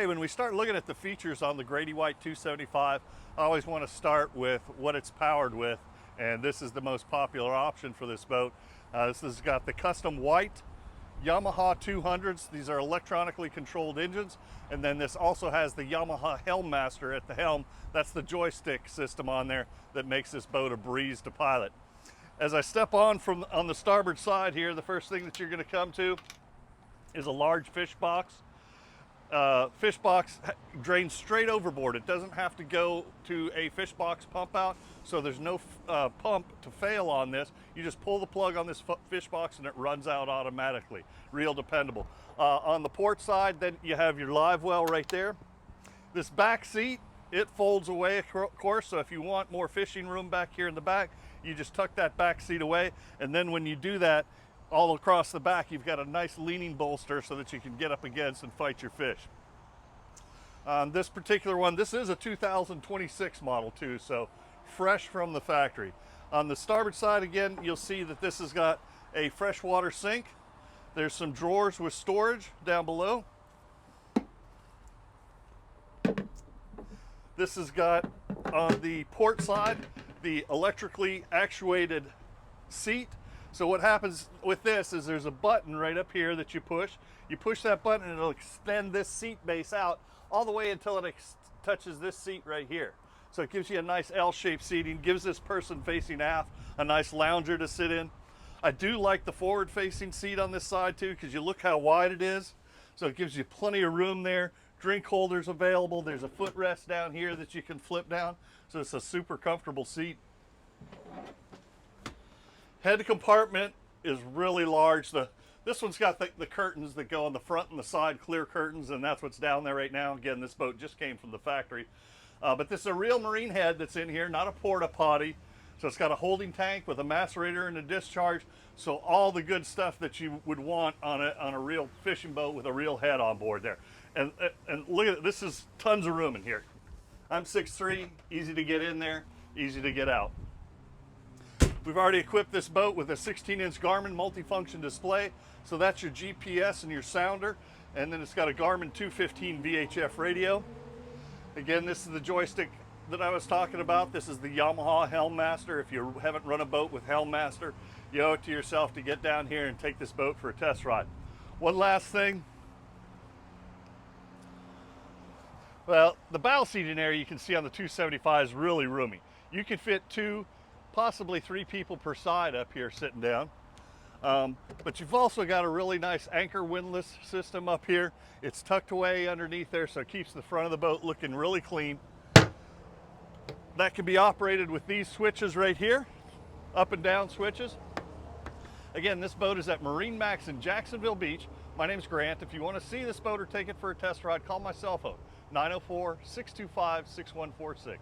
Okay, when we start looking at the features on the Grady-White 275, I always want to start with what it's powered with, and this is the most popular option for this boat. This has got the custom white Yamaha 200s. These are electronically controlled engines, and then this also has the Yamaha Helm Master at the helm. That's the joystick system on there that makes this boat a breeze to pilot. As I step on the starboard side here, the first thing that you're going to come to is a large fish box. Fish box drains straight overboard. It doesn't have to go to a fish box pump out, so there's no pump to fail on this. You just pull the plug on this fish box and it runs out automatically. Real dependable. On the port side, then you have your live well right there. This back seat, it folds away, of course, so if you want more fishing room back here in the back, you just tuck that back seat away, and then when you do that, all across the back, you've got a nice leaning bolster so that you can get up against and fight your fish. This particular one, this is a 2026 model too, so fresh from the factory. On the starboard side, again, you'll see that this has got a freshwater sink. There's some drawers with storage down below. This has got, on the port side, the electrically actuated seat. So what happens with this is there's a button right up here that you push. You push that button and it'll extend this seat base out all the way until it touches this seat right here. So it gives you a nice L-shaped seating, gives this person facing aft a nice lounger to sit in. I do like the forward-facing seat on this side too, because you look how wide it is. So it gives you plenty of room there. Drink holders available. There's a footrest down here that you can flip down. So it's a super comfortable seat. Head compartment is really large. This one's got the curtains that go on the front and the side, clear curtains, and that's what's down there right now. Again, this boat just came from the factory. But this is a real marine head that's in here, not a porta potty. So it's got a holding tank with a macerator and a discharge. So all the good stuff that you would want on a real fishing boat with a real head on board there. And look at it, this is tons of room in here. I'm 6'3", easy to get in there, easy to get out. We've already equipped this boat with a 16-inch Garmin multifunction display. So that's your GPS and your sounder. And then it's got a Garmin 215 VHF radio. Again, this is the joystick that I was talking about. This is the Yamaha Helm Master. If you haven't run a boat with Helm Master, you owe it to yourself to get down here and take this boat for a test ride. One last thing. Well, the bow seating area you can see on the 275 is really roomy. You can fit 2, possibly 3 people per side up here sitting down. But you've also got a really nice anchor windlass system up here. It's tucked away underneath there, so it keeps the front of the boat looking really clean. That can be operated with these switches right here, up and down switches. Again, this boat is at MarineMax in Jacksonville Beach. My name's Grant. If you want to see this boat or take it for a test ride, call my cell phone, 904-625-6146.